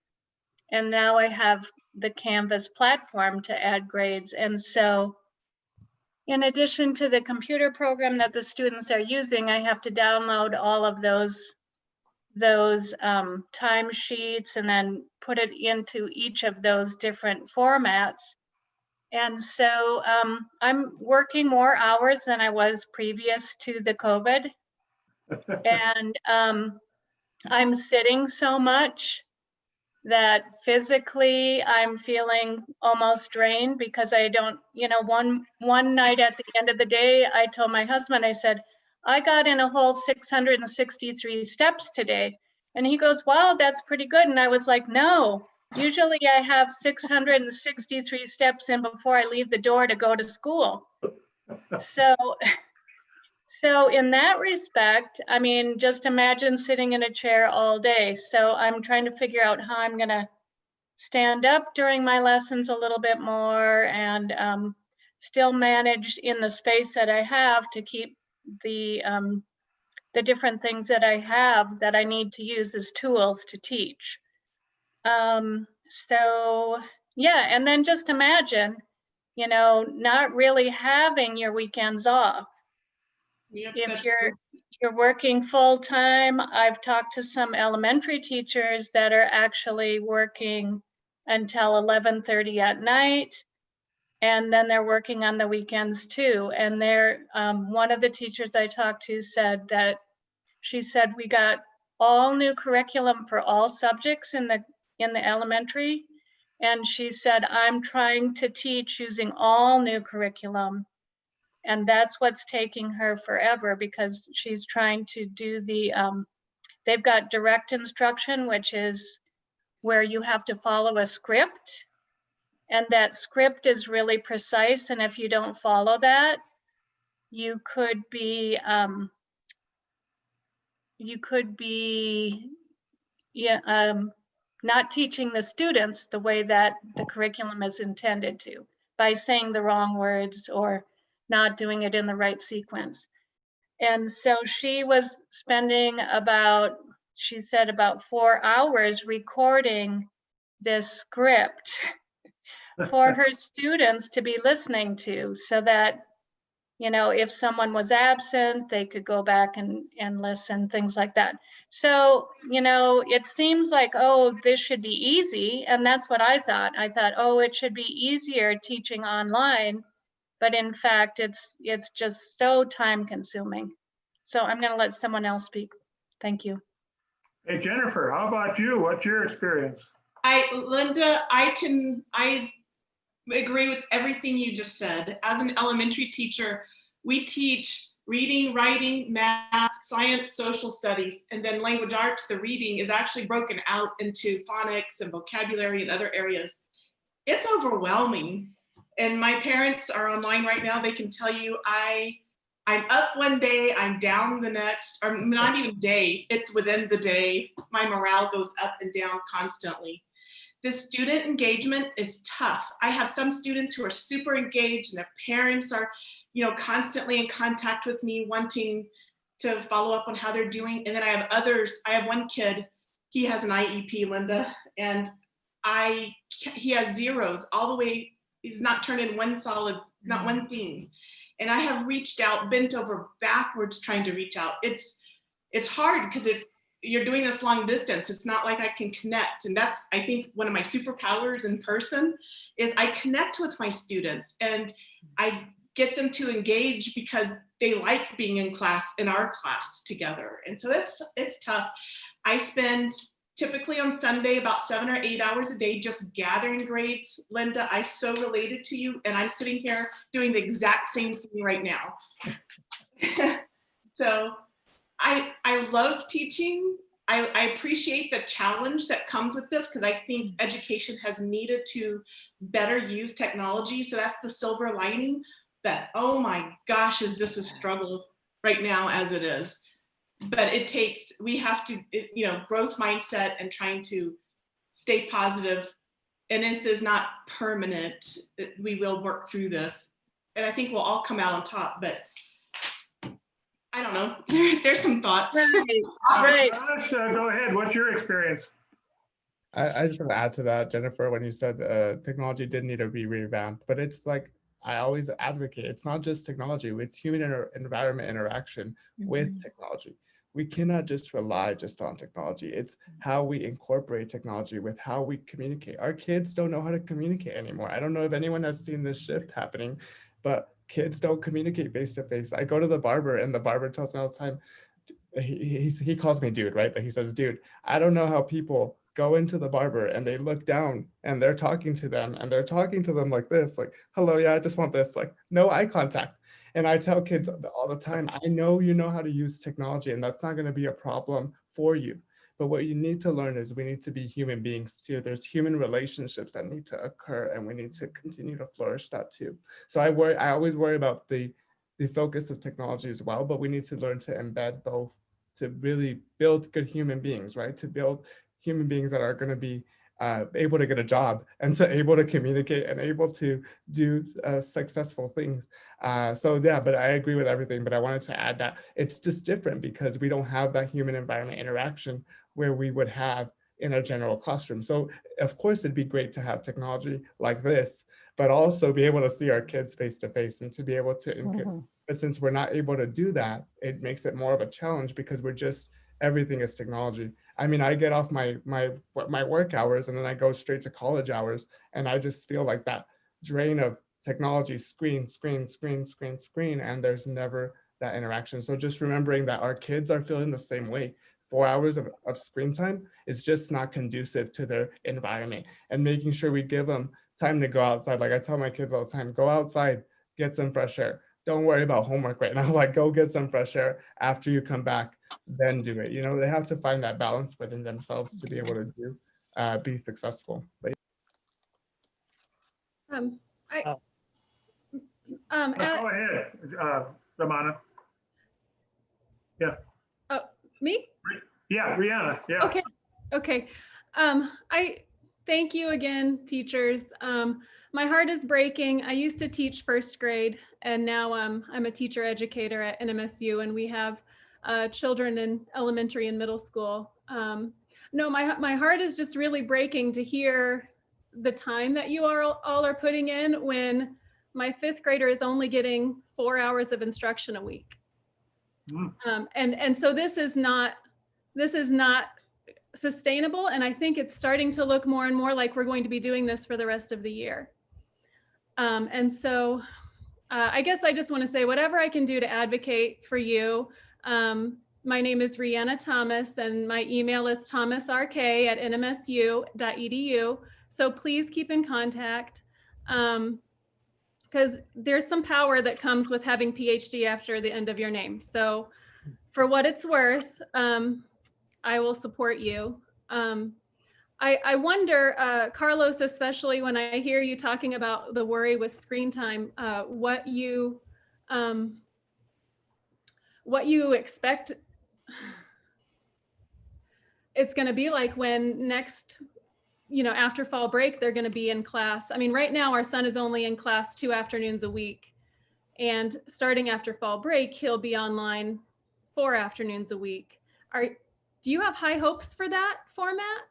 And now I have the Canvas platform to add grades. And so in addition to the computer program that the students are using, I have to download all of those timesheets and then put it into each of those different formats. And so I'm working more hours than I was previous to the COVID. And I'm sitting so much that physically I'm feeling almost drained because I don't, one night at the end of the day, I told my husband, I said, I got in a whole 663 steps today. And he goes, wow, that's pretty good. And I was like, no, usually I have 663 steps in before I leave the door to go to school. So in that respect, I mean, just imagine sitting in a chair all day. So I'm trying to figure out how I'm going to stand up during my lessons a little bit more and still manage in the space that I have to keep the different things that I have that I need to use as tools to teach. So yeah, and then just imagine, not really having your weekends off. Yep, if you're working full time, I've talked to some elementary teachers that are actually working until 11:30 at night, and then they're working on the weekends too. And they're one of the teachers I talked to said that she said we got all new curriculum for all subjects in the elementary, and she said I'm trying to teach using all new curriculum. And that's what's taking her forever because she's trying to do they've got direct instruction, which is where you have to follow a script and that script is really precise. And if you don't follow that, you could be not teaching the students the way that the curriculum is intended to, by saying the wrong words or not doing it in the right sequence. And so she was spending she said about 4 hours recording this script for her students to be listening to, so that, you know, if someone was absent, they could go back and listen, things like that. So, you know, it seems like, oh, this should be easy. And that's what I thought. I thought, oh, it should be easier teaching online. But in fact, it's just so time consuming. So I'm going to let someone else speak. Thank you. Hey, Jennifer, how about you? What's your experience? Linda, I agree with everything you just said. As an elementary teacher, we teach reading, writing, math, science, social studies, and then language arts. The reading is actually broken out into phonics and vocabulary and other areas. It's overwhelming. And my parents are online right now. They can tell you I'm up one day, I'm down the next, or not even day, it's within the day. My morale goes up and down constantly. The student engagement is tough. I have some students who are super engaged and their parents are, you know, constantly in contact with me, wanting to follow up on how they're doing. And then I have others. I have one kid, he has an IEP, Linda, and he has zeros all the way. He's not turned in one solid, not one thing. And I have reached out, bent over backwards trying to reach out. It's hard because you're doing this long distance. It's not like I can connect. And that's, I think, one of my superpowers in person is I connect with my students and I get them to engage because they like being in our class together. And so it's tough. I spend typically on Sunday about 7 or 8 hours a day just gathering grades. Linda, I so related to you, and I'm sitting here doing the exact same thing right now. So I love teaching. I appreciate the challenge that comes with this, because I think education has needed to better use technology. So that's the silver lining, that, oh my gosh, is this a struggle right now as it is. But we have to, you know, growth mindset and trying to stay positive. And this is not permanent. We will work through this. And I think we'll all come out on top, but I don't know. There's some thoughts. Right. Josh, go ahead. What's your experience? I just want to add to that, Jennifer, when you said technology did need to be revamped, but it's like, I always advocate, it's not just technology, it's human environment interaction with technology. We cannot just rely just on technology. It's how we incorporate technology with how we communicate. Our kids don't know how to communicate anymore. I don't know if anyone has seen this shift happening, but kids don't communicate face to face. I go to the barber and the barber tells me all the time, he calls me dude, right? But he says, dude, I don't know how people go into the barber and they look down and they're talking to them and they're talking to them like this, like, hello, yeah, I just want this, like no eye contact. And I tell kids all the time, I know you know how to use technology and that's not going to be a problem for you. But what you need to learn is we need to be human beings too. There's human relationships that need to occur and we need to continue to flourish that too. So I always worry about the focus of technology as well, but we need to learn to embed both to really build good human beings, right? To build human beings that are going to be able to get a job and to able to communicate and able to do successful things. So yeah, but I agree with everything, but I wanted to add that it's just different because we don't have that human environment interaction where we would have in a general classroom. So of course it'd be great to have technology like this, but also be able to see our kids face to face and to be able to, but since we're not able to do that, it makes it more of a challenge because everything is technology. I mean, I get off my work hours and then I go straight to college hours and I just feel like that drain of technology, screen, and there's never that interaction. So just remembering that our kids are feeling the same way. 4 hours of screen time is just not conducive to their environment, and making sure we give them time to go outside. Like I tell my kids all the time, go outside, get some fresh air. Don't worry about homework right now. Like go get some fresh air after you come back, then do it. You know, they have to find that balance within themselves to be able to be successful. But Ramana. Yeah. Oh, me? Yeah, Brianna. Yeah. Okay. Okay. I thank you again, teachers. My heart is breaking. I used to teach first grade, and now I'm a teacher educator at NMSU, and we have children in elementary and middle school. No, my heart is just really breaking to hear the time that you all are putting in when my fifth grader is only getting 4 hours of instruction a week. And so this is not sustainable. And I think it's starting to look more and more like we're going to be doing this for the rest of the year. And so I guess I just want to say whatever I can do to advocate for you. My name is Rihanna Thomas, and my email is thomasrk@nmsu.edu. So please keep in contact, because there's some power that comes with having PhD after the end of your name. So for what it's worth, I will support you. I wonder, Carlos, especially when I hear you talking about the worry with screen time, what you expect it's going to be like when next, after fall break, they're going to be in class. I mean, right now our son is only in class 2 afternoons a week, and starting after fall break, he'll be online 4 afternoons a week. Do you have high hopes for that format?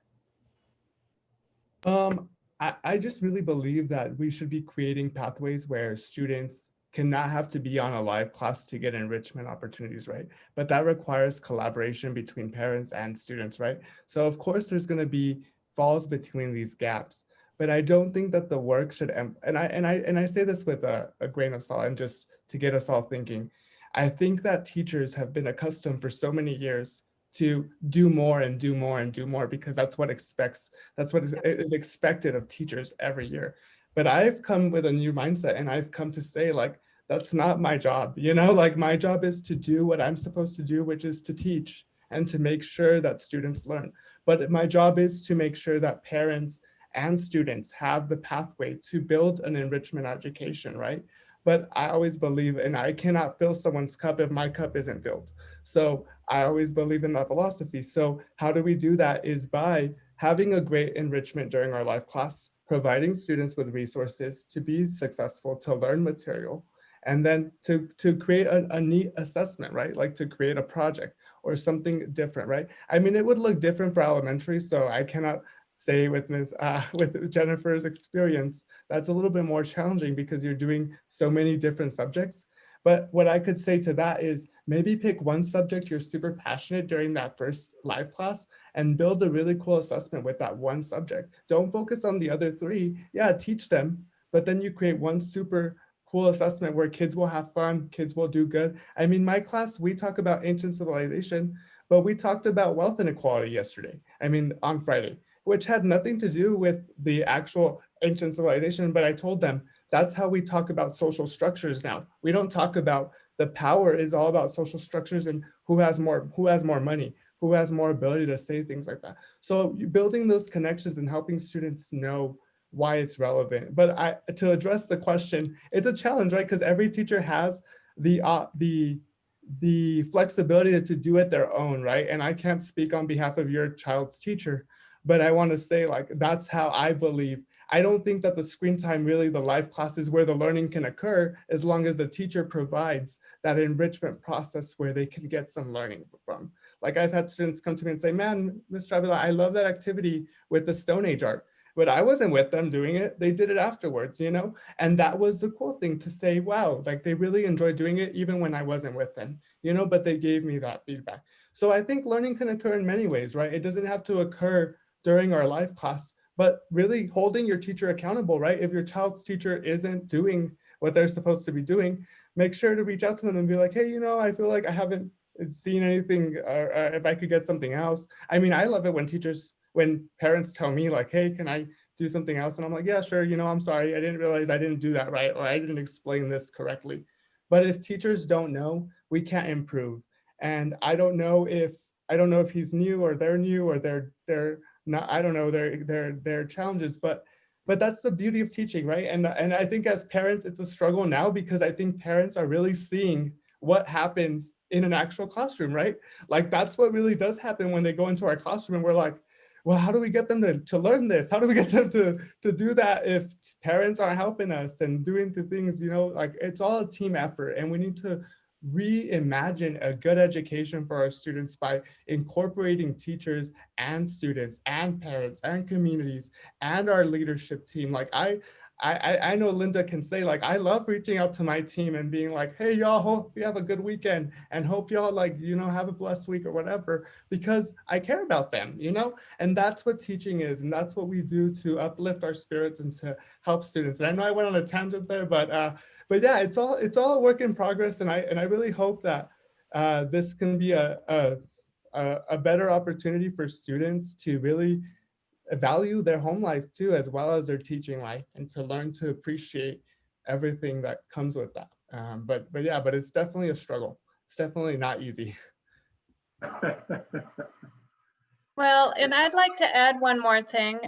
I just really believe that we should be creating pathways where students cannot have to be on a live class to get enrichment opportunities, right? But that requires collaboration between parents and students, right? So of course there's going to be falls between these gaps, but I don't think that the work should, and I say this with a grain of salt and just to get us all thinking. I think that teachers have been accustomed for so many years to do more and do more and do more because that's what is expected of teachers every year. But I've come with a new mindset, and I've come to say, like, that's not my job, like my job is to do what I'm supposed to do, which is to teach and to make sure that students learn. But my job is to make sure that parents and students have the pathway to build an enrichment education, right? But I always believe, and I cannot fill someone's cup if my cup isn't filled. So I always believe in that philosophy. So how do we do that is by having a great enrichment during our live class, providing students with resources to be successful, to learn material, and then to create a neat assessment, right? Like to create a project or something different, right? I mean, it would look different for elementary, so I cannot say with with Jennifer's experience, that's a little bit more challenging because you're doing so many different subjects. But what I could say to that is maybe pick one subject you're super passionate during that first live class and build a really cool assessment with that one subject. Don't focus on the other 3. Yeah, teach them, but then you create one super cool assessment where kids will have fun, kids will do good. I mean, my class, we talk about ancient civilization, but we talked about wealth inequality yesterday. I mean, on Friday, which had nothing to do with the actual ancient civilization, but I told them that's how we talk about social structures now. We don't talk about the power is all about social structures and who has more money, who has more ability to say things like that. So building those connections and helping students know why it's relevant. But to address the question, it's a challenge, right? Because every teacher has the flexibility to do it their own, right? And I can't speak on behalf of your child's teacher, but I want to say, like, that's how I believe. I don't think that the screen time, really the live class, is where the learning can occur as long as the teacher provides that enrichment process where they can get some learning from. Like I've had students come to me and say, man, Mr. Avila, I love that activity with the Stone Age art, but I wasn't with them doing it. They did it afterwards, And that was the cool thing to say, wow, like they really enjoyed doing it even when I wasn't with them, but they gave me that feedback. So I think learning can occur in many ways, right? It doesn't have to occur during our live class, but really holding your teacher accountable, right? If your child's teacher isn't doing what they're supposed to be doing, make sure to reach out to them and be like, hey, I feel like I haven't seen anything, or if I could get something else. I mean, I love it when parents tell me like, hey, can I do something else? And I'm like, yeah, sure. I'm sorry. I didn't realize I didn't do that right, or I didn't explain this correctly. But if teachers don't know, we can't improve. And I don't know if he's new or they're new or they're not, I don't know their challenges, but that's the beauty of teaching, right? And I think as parents, it's a struggle now because I think parents are really seeing what happens in an actual classroom, right? Like that's what really does happen when they go into our classroom and we're like, well, how do we get them to learn this? How do we get them to do that if parents aren't helping us and doing the things, you know, like it's all a team effort, and we need to reimagine a good education for our students by incorporating teachers and students and parents and communities and our leadership team. Like I know Linda can say, like, I love reaching out to my team and being like, hey, y'all, hope you have a good weekend and hope y'all, like, you know, have a blessed week or whatever, because I care about them, you know? And that's what teaching is. And that's what we do to uplift our spirits and to help students. And I know I went on a tangent there, but yeah, it's all a work in progress. And I really hope that this can be a better opportunity for students to really value their home life too, as well as their teaching life, and to learn to appreciate everything that comes with that. But it's definitely a struggle. It's definitely not easy. Well, and I'd like to add one more thing.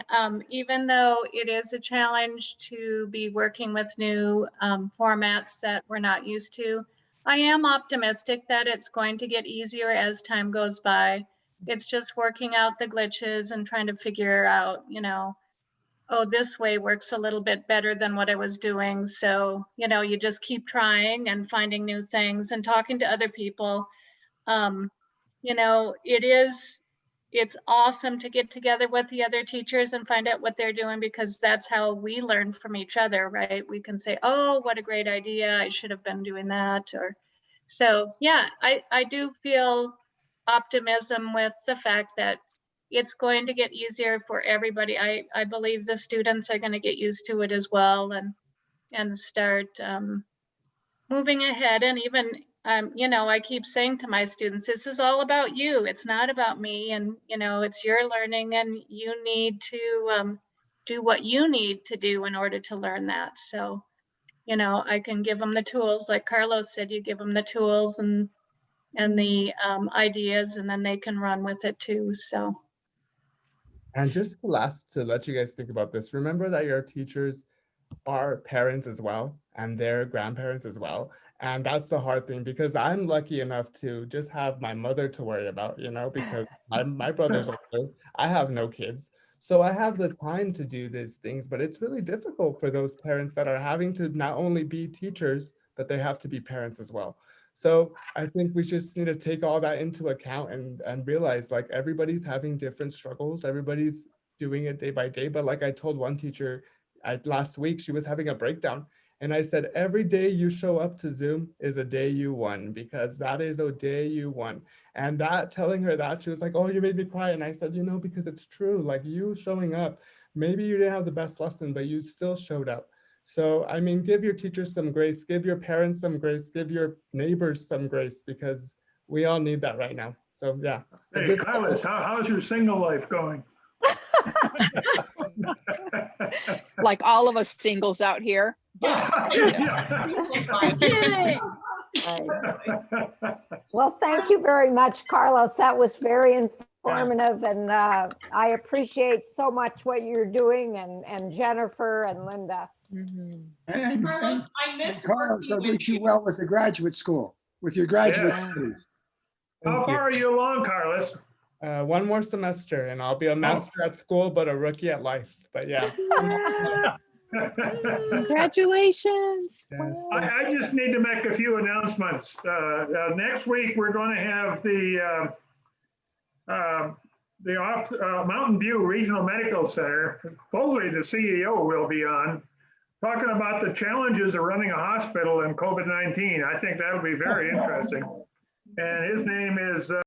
Even though it is a challenge to be working with new formats that we're not used to, I am optimistic that it's going to get easier as time goes by. It's just working out the glitches and trying to figure out, you know, oh, this way works a little bit better than what I was doing. So, you know, you just keep trying and finding new things and talking to other people. You know, it's awesome to get together with the other teachers and find out what they're doing, because that's how we learn from each other, right? We can say, oh, what a great idea, I should have been doing that. Or so, yeah, I do feel optimism with the fact that it's going to get easier for everybody. I believe the students are going to get used to it as well, and start moving ahead. And even you know, I keep saying to my students, this is all about you. It's not about me. And, you know, it's your learning, and you need to do what you need to do in order to learn that. So, you know, I can give them the tools, like Carlos said, you give them the tools and the ideas, and then they can run with it too. So. And just to let you guys think about this, remember that your teachers are parents as well, and their grandparents as well. And that's the hard thing, because I'm lucky enough to just have my mother to worry about, you know, because my brother's older. I have no kids. So I have the time to do these things, but it's really difficult for those parents that are having to not only be teachers, but they have to be parents as well. So I think we just need to take all that into account and realize, like, everybody's having different struggles. Everybody's doing it day by day. But like I told one teacher last week, she was having a breakdown. And I said, every day you show up to Zoom is a day you won, because that is a day you won. And that, telling her that, she was like, oh, you made me cry. And I said, you know, because it's true. Like, you showing up, maybe you didn't have the best lesson, but you still showed up. So, I mean, give your teachers some grace, give your parents some grace, give your neighbors some grace, because we all need that right now. So, yeah. Hey, Carlos, how's your single life going? Like all of us singles out here. Well, thank you very much, Carlos. That was very informative, and I appreciate so much what you're doing, and Jennifer and Linda. And Carlos, I miss Carlos, I working wish you well with the graduate school, with your graduate studies. How far are you along, Carlos? One more semester, and I'll be a master at school, but a rookie at life. But yeah. Congratulations. Yes. I just need to make a few announcements. Next week, we're going to have the Mountain View Regional Medical Center. Supposedly the CEO will be on, talking about the challenges of running a hospital in COVID-19. I think that'll be very interesting. And his name is